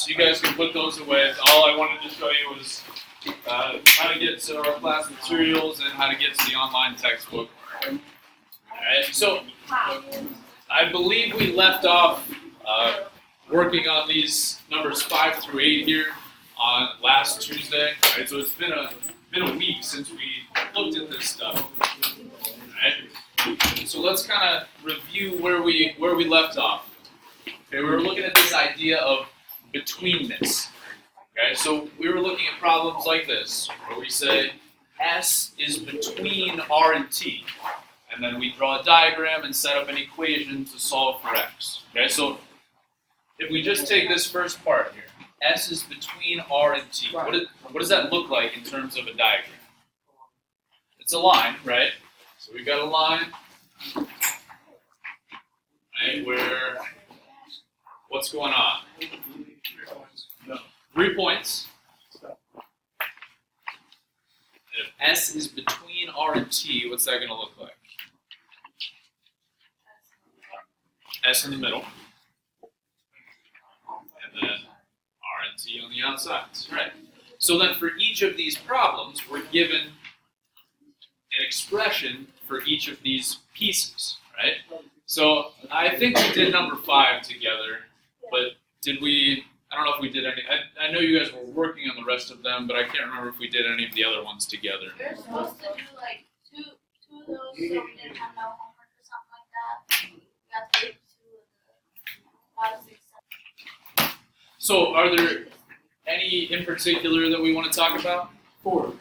so you guys can put those away. All I wanted to show you was how to get to our class materials and how to get to the online textbook. Alright, so I believe we left off working on these numbers 5 through 8 here on last Tuesday. Right, so it's been a week since we looked at this stuff. Alright, so let's kind of review where we left off. Okay, we were looking at this idea of betweenness. Okay, so we were looking at problems like this, where we say S is between R and T, and then we draw a diagram and set up an equation to solve for X. Okay, so if we just take this first part here, S is between R and T. What does that look like in terms of a diagram? It's a line, right? So we've got a line, right, where what's going on? 3 points. And if S is between R and T, what's that going to look like? S in the middle. And then R and T on the outsides. Right. So then for each of these problems, we're given an expression for each of these pieces. Right? So I think we did number 5 together, but did we... I don't know if we did any. I know you guys were working on the rest of them, but I can't remember if we did any of the other ones together. We were supposed to do like two of those, so we didn't have no homework or something like that. We got to do 2 of the 5, 6, 7. So, are there any in particular that we want to talk about? 4.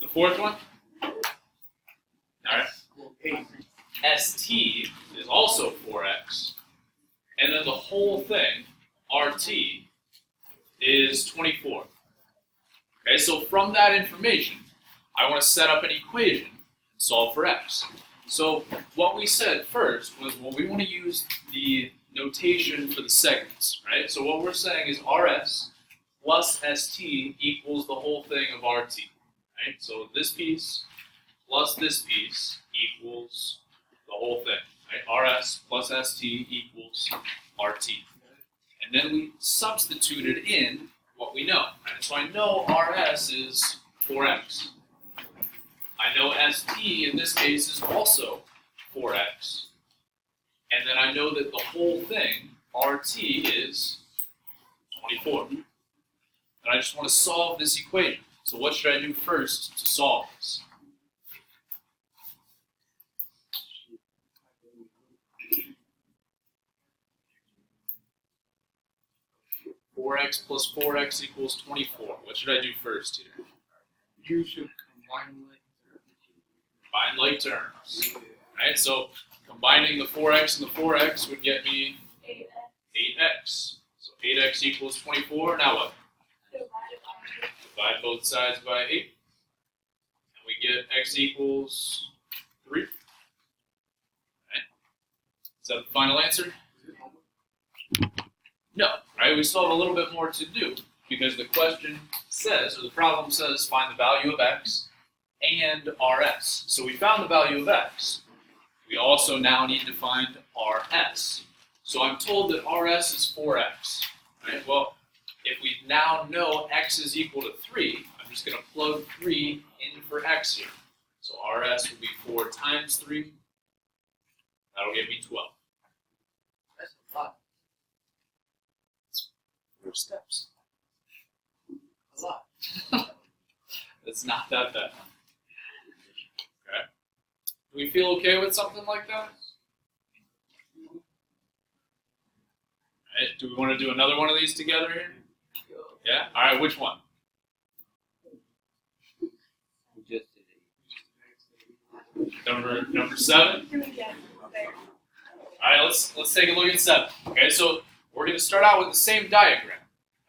The fourth one? All right. 8. ST is also 4x, and then the whole thing, RT, is 24. Okay, so from that information, I want to set up an equation and solve for x. So what we said first was, well, we want to use the notation for the segments, right? So what we're saying is RS plus ST equals the whole thing of RT, right? So this piece plus this piece equals the whole thing, right? RS plus ST equals RT. And then we substituted in what we know. Right? So I know RS is 4x. I know ST in this case is also 4x. And then I know that the whole thing, RT, is 24. And I just want to solve this equation. So what should I do first to solve this? 4x plus 4x equals 24. What should I do first here? You should combine like terms. Right, so combining the 4x and the 4x would get me 8x. So 8x equals 24. Now what? Divide both sides by 8. And we get x equals 3. Right. Is that the final answer? No, right? We still have a little bit more to do because the question says, or the problem says, find the value of x and rs. So we found the value of x. We also now need to find rs. So I'm told that rs is 4x, right? Well, if we now know x is equal to 3, I'm just going to plug 3 in for x here. So rs will be 4 times 3. That'll give me 12. That's a lot. 4 steps. A lot. It's not that bad. Okay. Do we feel okay with something like that? Right. Do we want to do another one of these together here? Yeah? All right, which one? We just did Number 7? All right, let's take a look at 7. Okay, so we're going to start out with the same diagram,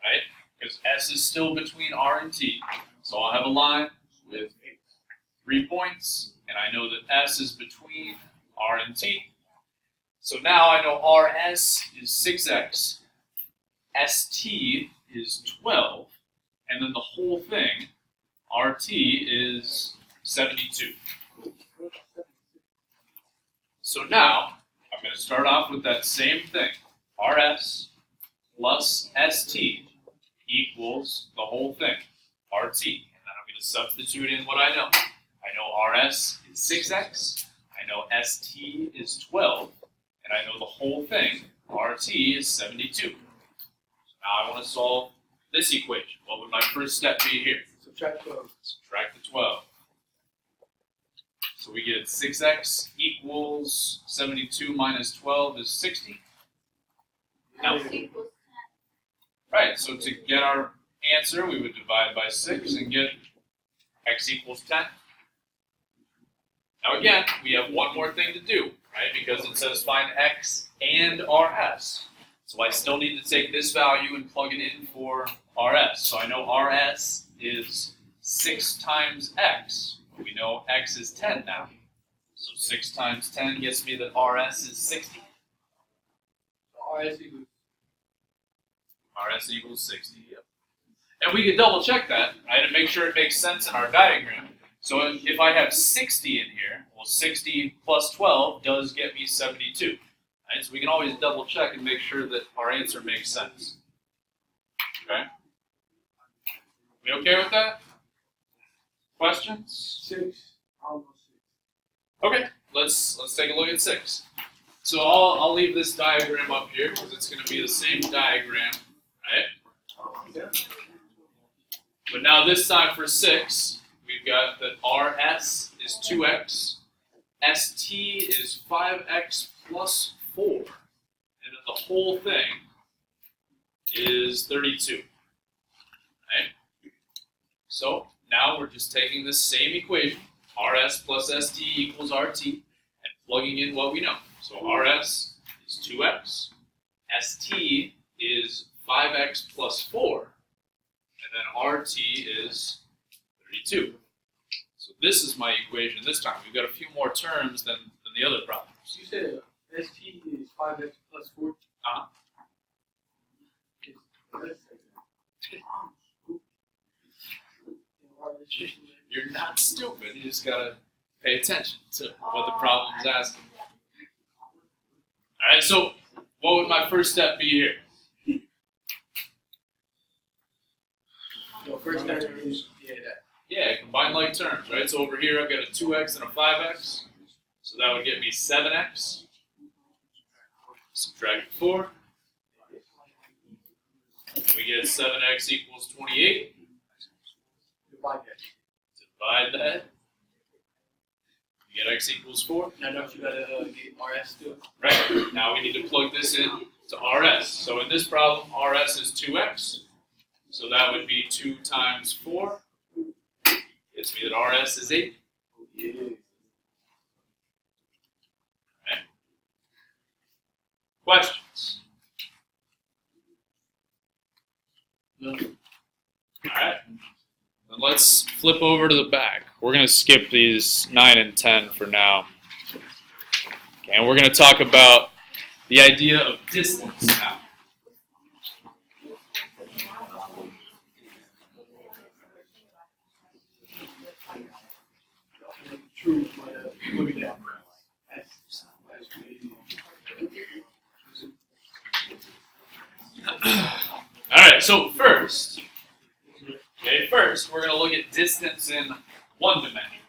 right? Because S is still between R and T. So I'll have a line with 3 points, and I know that S is between R and T. So now I know RS is 6x, ST is 12, and then the whole thing, RT, is 72. So now I'm going to start off with that same thing. RS plus st equals the whole thing, RT. And then I'm going to substitute in what I know. I know RS is 6x, I know ST is 12, and I know the whole thing, RT is 72. So now I want to solve this equation. What would my first step be here? Subtract 12. Subtract the 12. So we get 6x equals 72 minus 12 is 60. Now, Equals right, so to get our answer, we would divide by 6 and get x equals 10. Now again, we have one more thing to do, right? Because it says find x and rs. So I still need to take this value and plug it in for rs. So I know rs is 6 times x. We know x is 10 now. So 6 times 10 gets me that rs is 60. RS equals. RS equals 60, yep. And we can double check that, right, and make sure it makes sense in our diagram. So if I have 60 in here, well, 60 plus 12 does get me 72. Right? So we can always double check and make sure that our answer makes sense. Okay? We okay with that? Questions? 6. Almost 6. Okay, let's take a look at 6. So I'll leave this diagram up here because it's going to be the same diagram, right? Yeah. But now this time for 6, we've got that RS is 2x, ST is 5x plus 4, and then the whole thing is 32. Right? So now we're just taking this same equation, RS plus ST equals RT, and plugging in what we know. So RS is 2x, ST is 5x plus 4, and then RT is 32. So this is my equation this time. We've got a few more terms than the other problems. You said ST is 5x plus 4. You're not stupid. You just gotta pay attention to what the problem's asking. All right. So what would my first step be here? So first step is that. Yeah, combine like terms, right? So over here I've got a 2x and a 5x. So that would get me 7x. Subtract 4. We get 7x equals 28. Divide that. Divide that. You get x equals 4. Now don't you gotta get RS still? Right. Now we need to plug this in to RS. So in this problem, RS is 2x. So that would be 2 times 4. Gets me that RS is 8. Yeah. Okay. Questions? No. All right. Then let's flip over to the back. We're going to skip these 9 and 10 for now. Okay, and we're going to talk about the idea of distance now. True, look at that. All right, so first we're going to look at distance in one dimension.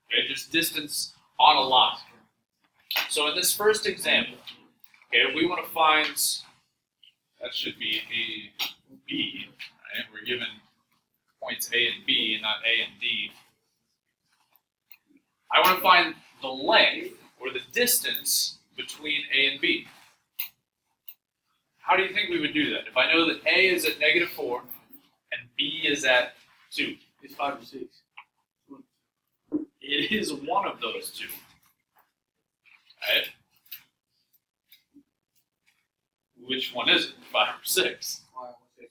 Okay, just distance on a line. So in this first example, okay, we want to find, that should be A, B, right? We're given points A and B, not A and D. I want to find the length, or the distance, between A and B. How do you think we would do that? If I know that A is at -4 and B is at 2. It's 5 or 6. It is one of those two. Right? Which one is it? 5 or 6? 5 or 6.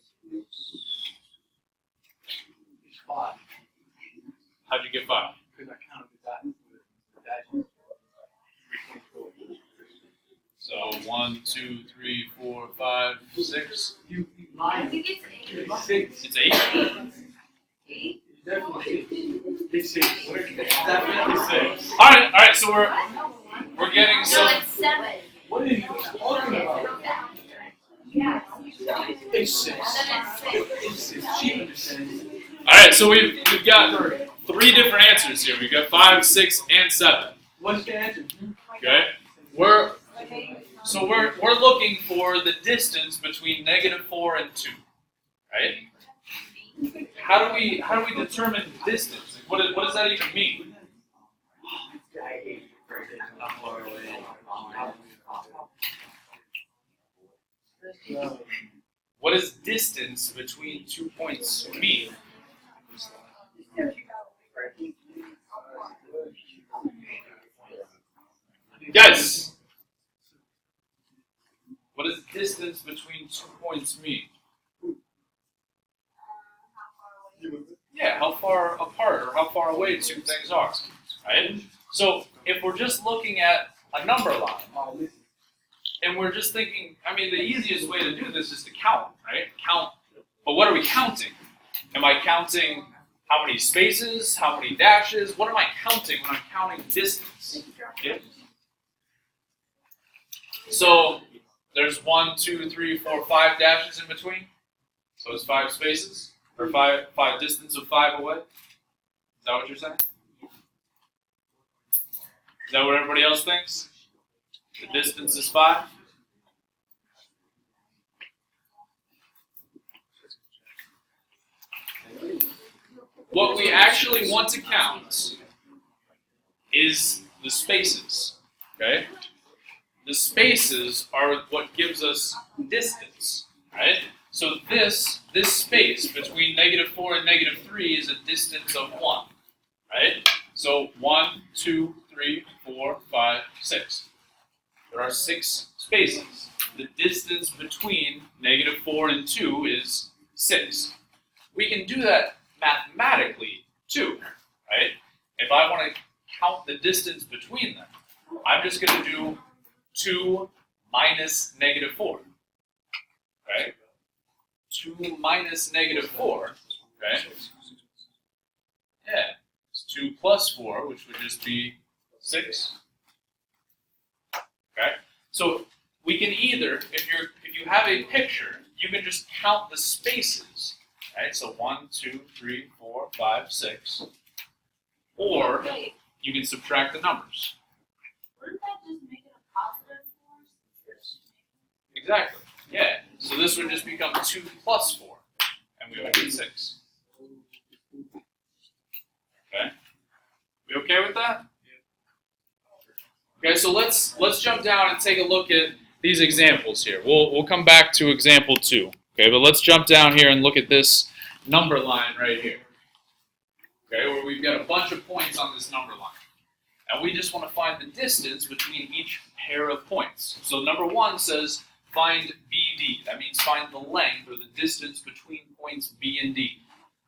It's 5. How'd you get 5? Because I counted the dashes. So 1, 2, 3, 4, 5, 6. You I lying. think it's 8. 6. It's 8. 8? It's definitely 6. It's 6. It's definitely 6. All right. So we're getting No, some. it's 7. What are you talking about? Yeah. It's And 6. then it's 6. It's cheaper to send. All right, so we've got 3 different answers here. We've got 5, 6, and 7. What's the answer? Okay, we're looking for the distance between -4 and 2, right? How do we determine distance? What does that even mean? What does distance between 2 points mean? Guys, what does distance between 2 points mean? Yeah, how far apart or how far away 2 things are, right? So if we're just looking at a number line, and we're just thinking, I mean, the easiest way to do this is to count, right? Count, but what are we counting? Am I counting how many spaces, how many dashes? What am I counting when I'm counting distance? Okay. So there's 1, 2, 3, 4, 5 dashes in between. So it's 5 spaces, or five distance of 5 away. Is that what you're saying? Is that what everybody else thinks? The distance is 5? What we actually want to count is the spaces, okay? The spaces are what gives us distance, right? So this space between -4 and -3 is a distance of 1, right? So 1, 2, 3, 4, 5, 6. There are 6 spaces. The distance between -4 and 2 is 6. We can do that mathematically too, right? If I want to count the distance between them, I'm just going to do 2 minus -4, right? 2 minus -4, okay? Yeah, it's 2 plus 4, which would just be 6. Okay, so we can either, if you have a picture, you can just count the spaces, right? So 1, 2, 3, 4, 5, 6, or Wait, you can subtract the numbers. wouldn't that just make it a positive force? Exactly. Yeah. So this would just become 2 plus 4, and we would get 6. Okay. We okay with that? Okay. So let's jump down and take a look at these examples here. We'll come back to example 2. Okay, but let's jump down here and look at this number line right here. Okay, where we've got a bunch of points on this number line. And we just want to find the distance between each pair of points. So number 1 says find BD. That means find the length or the distance between points B and D.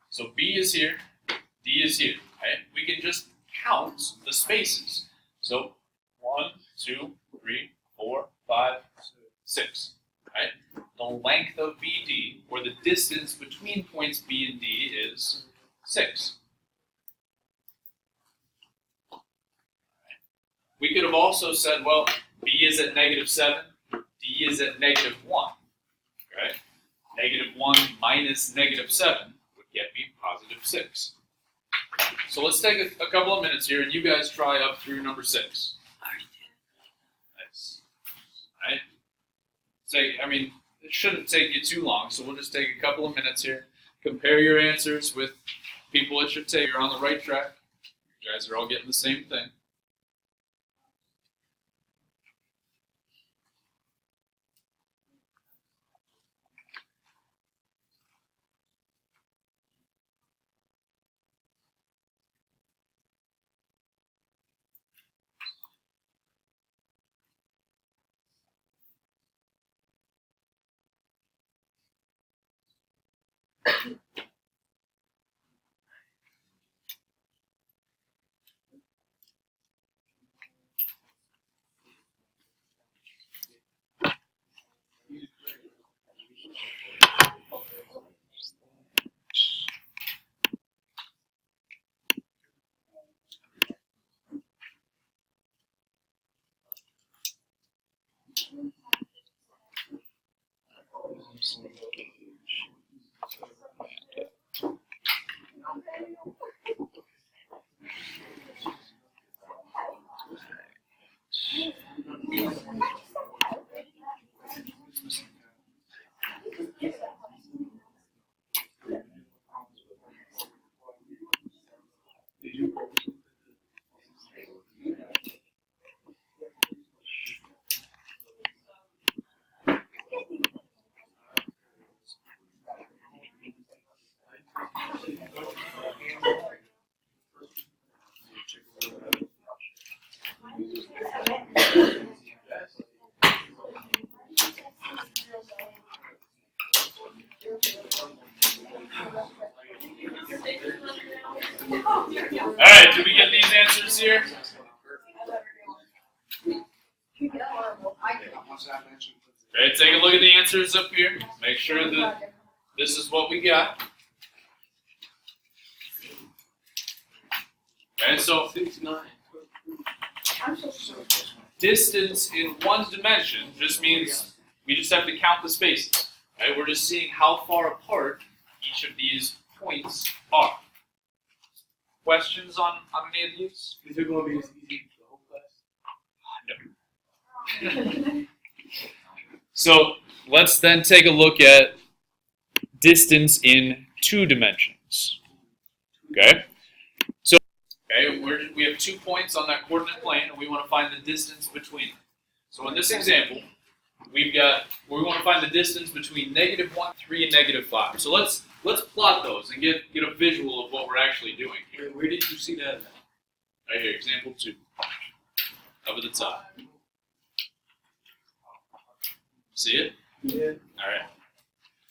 So B is here, D is here. Okay? We can just count the spaces. So 1, 2, 3, 4, 5, 6. Right? The length of BD, or the distance between points B and D, is 6. We could have also said, well, B is at -7, D is at -1. Okay? -1 minus -7 would get me +6. So let's take a couple of minutes here, and you guys try up through number 6. Nice. All right? It shouldn't take you too long, so we'll just take a couple of minutes here. Compare your answers with people at your table. You're on the right track. You guys are all getting the same thing. Alright, did we get these answers here? Okay, take a look at the answers up here. Make sure that this is what we got. Okay, so distance in one dimension just means we just have to count the spaces. Right? We're just seeing how far apart each of these points are. Questions on any of these? Is it going to be as easy as the whole class? No. So let's then take a look at distance in two dimensions. Okay? So we have 2 points on that coordinate plane, and we want to find the distance between them. So in this example, we want to find the distance between -1, 3, and -5. So let's plot those and get a visual of what we're actually doing here. Where did you see that? Right here, example 2, up at the top. See it? Yeah. All right.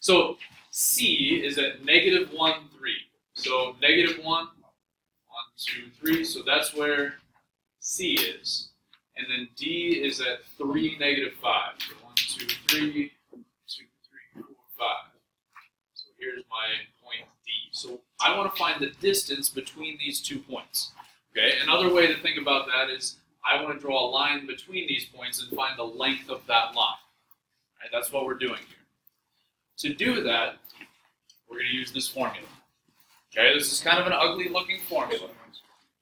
So C is at -1, 3. So -1, 1, 2, 3. So that's where C is. And then D is at 3, -5. So 1, 2, 3, 2, 3, 4, 5. So here's my point D. So I want to find the distance between these 2 points. Okay. Another way to think about that is I want to draw a line between these points and find the length of that line. Right, that's what we're doing here. To do that, we're going to use this formula. Okay, this is kind of an ugly looking formula.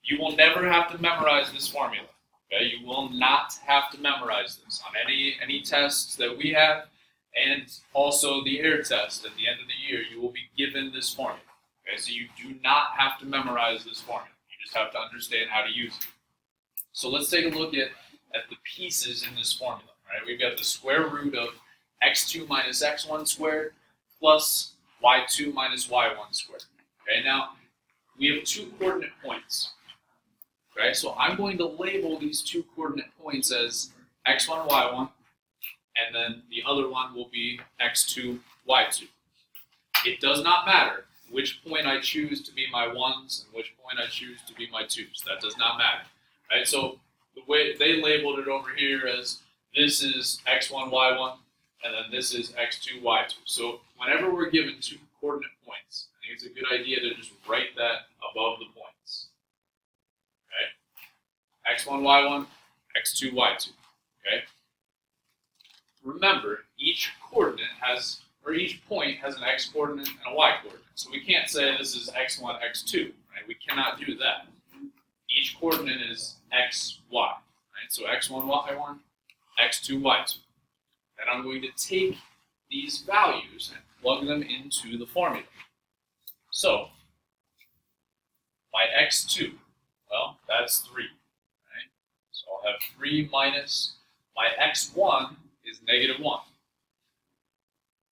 You will never have to memorize this formula. Okay, you will not have to memorize this on any tests that we have, and also the air test at the end of the year. You will be given this formula. Okay, so you do not have to memorize this formula. You just have to understand how to use it. So let's take a look at the pieces in this formula. Right, we've got the square root of x2 minus x1 squared plus y2 minus y1 squared. Okay, now we have 2 coordinate points. Okay, so I'm going to label these 2 coordinate points as x1, y1, and then the other one will be x2, y2. It does not matter which point I choose to be my 1s and which point I choose to be my 2s. That does not matter. Right, so the way they labeled it over here as this is x1, y1, and then this is x2, y2. So whenever we're given 2 coordinate points, I think it's a good idea to just write that above the points. Okay? x1, y1, x2, y2. Okay? Remember, each coordinate has, or each point has an x coordinate and a y coordinate. So we can't say this is x1, x2. Right? We cannot do that. Each coordinate is x, y. Right? So x1, y1, x2, y2. And I'm going to take these values and plug them into the formula. So, my x2, well, that's 3. Right? So I'll have 3 minus, my x1 is -1.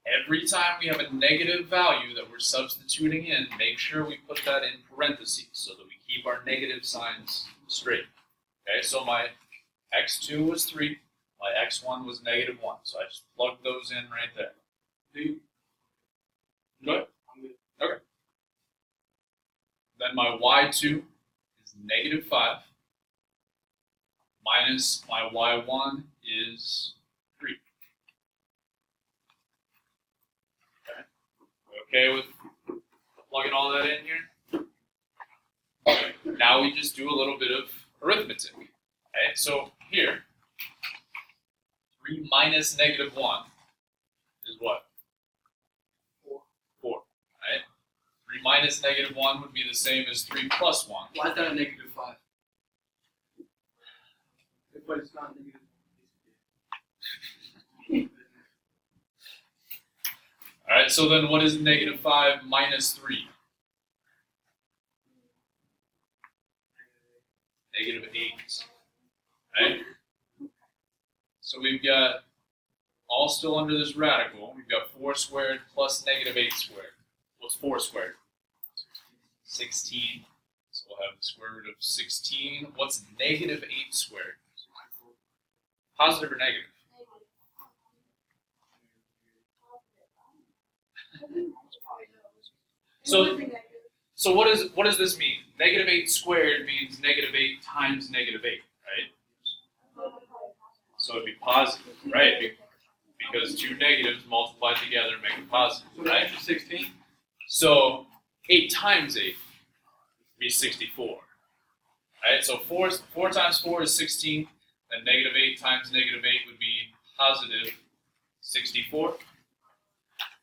Every time we have a negative value that we're substituting in, make sure we put that in parentheses so that we keep our negative signs straight. Okay, so my x2 was 3. My x1 was -1, so I just plugged those in right there. Good? Okay. Then my y2 is -5, minus my y1 is 3. Okay with plugging all that in here? Okay. Now we just do a little bit of arithmetic. Okay, so here, 3 minus -1 is what? 4. Right? 3 minus -1 would be the same as 3 plus 1. Why is that a -5? But it's not negative. Alright, so then what is -5 minus 3? -8. Right? So we've got, all still under this radical, we've got 4 squared plus -8 squared. What's 4 squared? 16. So we'll have the square root of 16. What's -8 squared? Positive or negative? So what does this mean? negative 8 squared means negative 8 times negative 8, right? So it'd be positive, right? Because two negatives multiplied together make a positive, right? 16. So 8 times 8 would be 64, right? So 4 times 4 is 16, and negative 8 times negative 8 would be positive 64.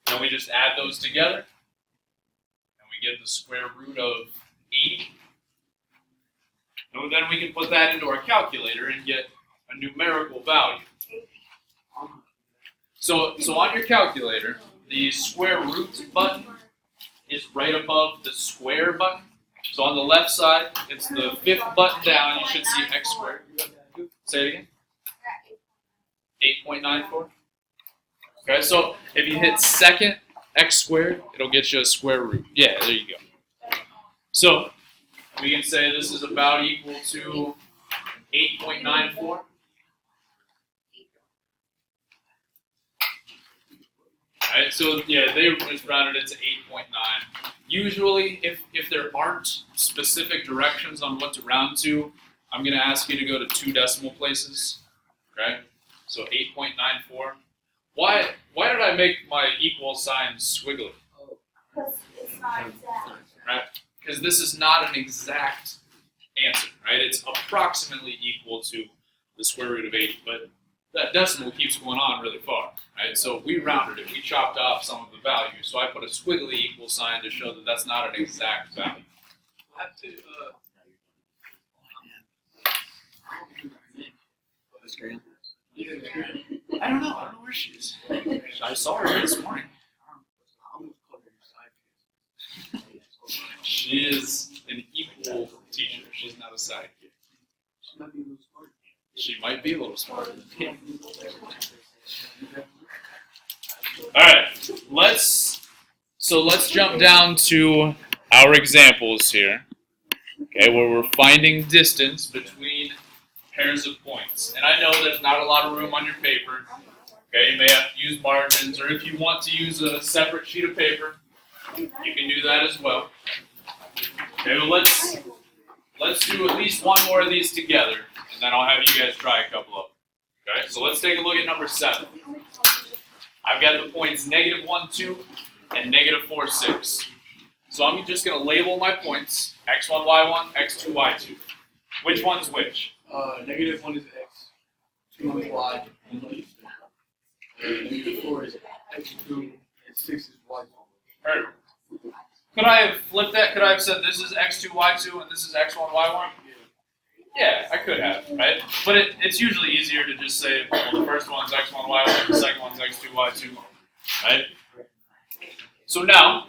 Then we just add those together, and we get the square root of 80. And then we can put that into our calculator and get a numerical value. So on your calculator, the square root button is right above the square button. So on the left side, it's the 5th button down. You should see x squared. Say it again. 8.94. Okay, so if you hit second x squared, it'll get you a square root. Yeah, there you go. So we can say this is about equal to 8.94. Alright, so yeah, they just rounded it to 8.9. Usually, if there aren't specific directions on what to round to, I'm going to ask you to go to 2 decimal places. Okay, so 8.94. Why did I make my equal sign squiggly? Because it's not exact. Right? Because this is not an exact answer, right? It's approximately equal to the square root of 80, but that decimal keeps going on really far, right? So we rounded it. We chopped off some of the value, so I put a squiggly equal sign to show that that's not an exact value. I have to, I don't know where she is. I saw her this morning. She is an equal teacher. She's not a sidekick. She might be a little smarter than me. All right, let's jump down to our examples here. Okay, where we're finding distance between pairs of points. And I know there's not a lot of room on your paper. Okay, you may have to use margins, or if you want to use a separate sheet of paper, you can do that as well. Okay, well let's do at least one more of these together, and then I'll have you guys try a couple of them. Okay, so let's take a look at number 7. I've got the points negative 1, 2, and negative 4, 6. So I'm just going to label my points, x1, y1, x2, y2. Which one's which? negative 1 is x, 2 is y, negative 4 is x2, and 6 is y. Perfect. Could I have flipped that? Could I have said this is x2, y2, and this is x1, y1? Yeah, I could have, right? But it's usually easier to just say, well, the first one's x1, y1, the second one's x2, y2, right? So now,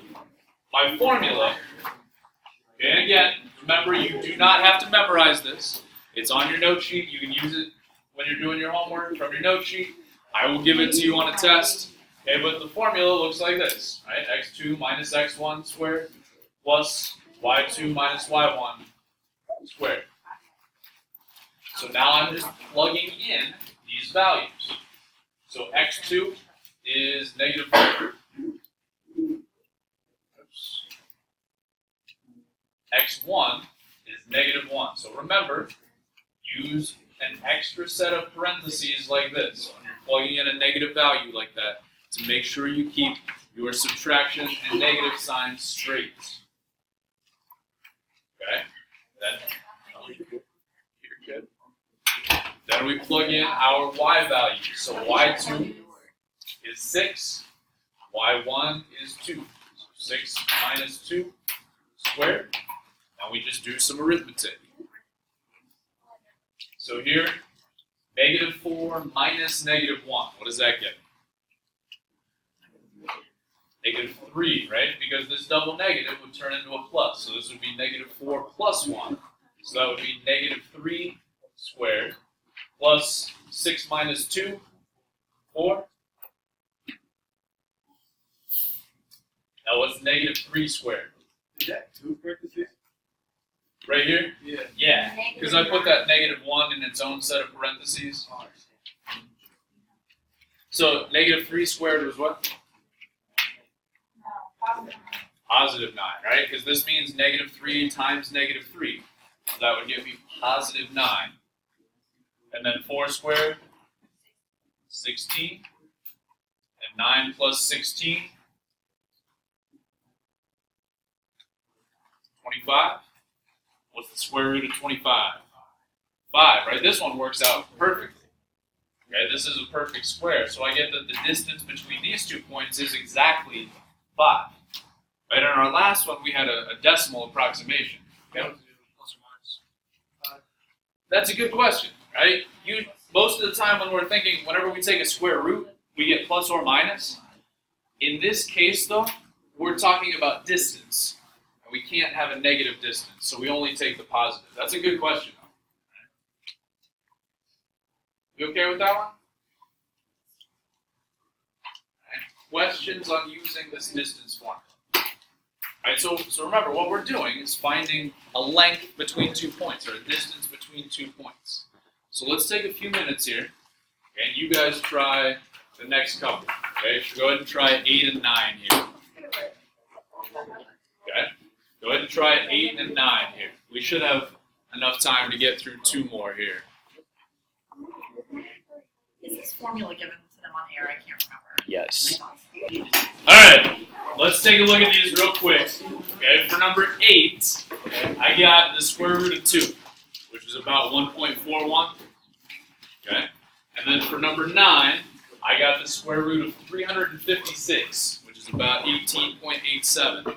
my formula, okay, and again, remember you do not have to memorize this. It's on your note sheet. You can use it when you're doing your homework from your note sheet. I will give it to you on a test. Okay, but the formula looks like this, right? x2 minus x1 squared plus y2 minus y1 squared. So now I'm just plugging in these values. So x2 is negative 4. x1 is negative 1. So remember, use an extra set of parentheses like this when you're plugging in a negative value like that to make sure you keep your subtraction and negative signs straight. Okay? You're good. Then we plug in our y value. So y2 is 6, y1 is 2. So 6 minus 2 squared. Now we just do some arithmetic. So here, negative 4 minus negative 1. What does that get? Negative 3, right? Because this double negative would turn into a plus. So this would be negative 4 plus 1. So that would be negative 3 squared plus 6 minus 2, 4. Now what's negative 3 squared? Is that 2 parentheses? Right here? Yeah. Yeah, because I put that negative 1 in its own set of parentheses. So negative 3 squared was what? positive 9, right? Because this means negative 3 times negative 3. So that would give me positive 9. And then 4 squared, 16. And 9 plus 16, 25. What's the square root of 25? 5, right? This one works out perfectly. Okay, this is a perfect square, so I get that the distance between these 2 points is exactly 5. Right, in our last one, we had a decimal approximation. Okay? That's a good question, right? Most of the time when we're thinking, whenever we take a square root, we get plus or minus. In this case, though, we're talking about distance. And we can't have a negative distance, so we only take the positive. That's a good question, though. You okay with that one? Right. Questions on using this distance formula? Right, so remember, what we're doing is finding a length between 2 points, or a distance between 2 points. So let's take a few minutes here, and you guys try the next couple. Okay, so go ahead and try 8 and 9 here. Okay, go ahead and try 8 and 9 here. We should have enough time to get through 2 more here. Is this formula given to them on air? I can't remember. Yes. All right, let's take a look at these real quick. Okay, for number 8, I got the square root of 2, which is about 1.41. Okay, and then for number 9, I got the square root of 356, which is about 18.87. Okay.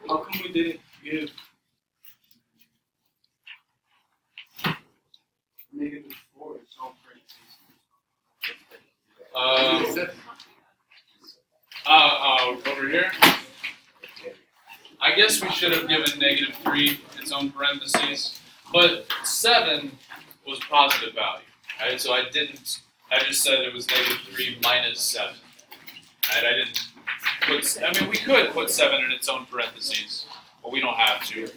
How come we didn't give -4 its own Over here. I guess we should have given -3 its own parentheses, but 7 was a positive value, right? So I just said it was -3 minus 7. Right? I didn't put. I mean, we could put 7 in its own parentheses, but we don't have to.